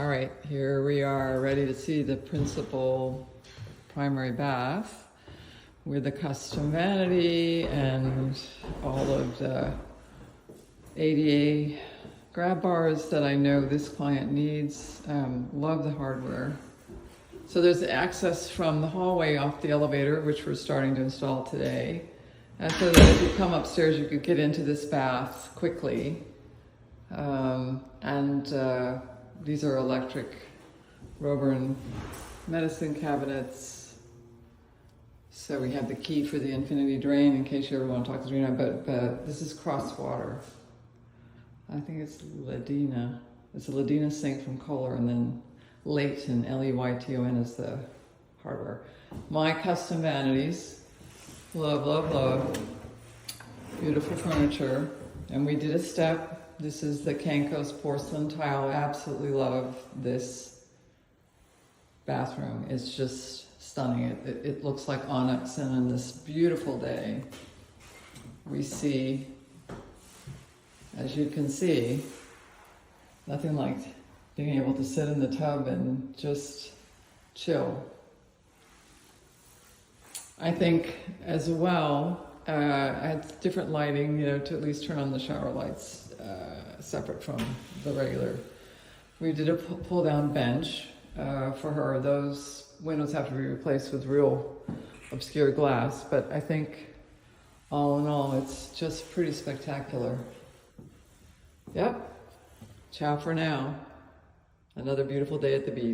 All right, here we are ready to see the principal primary bath with the custom vanity and all of the ADA grab bars that I know this client needs. Love the hardware. So there's access from the hallway off the elevator, which we're starting to install today. And so that if you come upstairs, you could get into this bath quickly. These are electric Roburn medicine cabinets. So we have the key for the infinity drain in case you ever want to talk to Rena, but this is cross water. I think it's Ladina. It's a Ladina sink from Kohler, and then Layton, L-E-Y-T-O-N is the hardware. My custom vanities. Love, love, love. Beautiful furniture. And we did a step. This is the Cankos porcelain tile. I absolutely love this bathroom. It's just stunning. It looks like onyx, and on this beautiful day, we see, as you can see, nothing like being able to sit in the tub and just chill. I think as well, I had different lighting, to at least turn on the shower lights separate from the regular. We did a pull down bench for her. Those windows have to be replaced with real obscure glass, but I think all in all, it's just pretty spectacular. Yep. Ciao for now. Another beautiful day at the beach.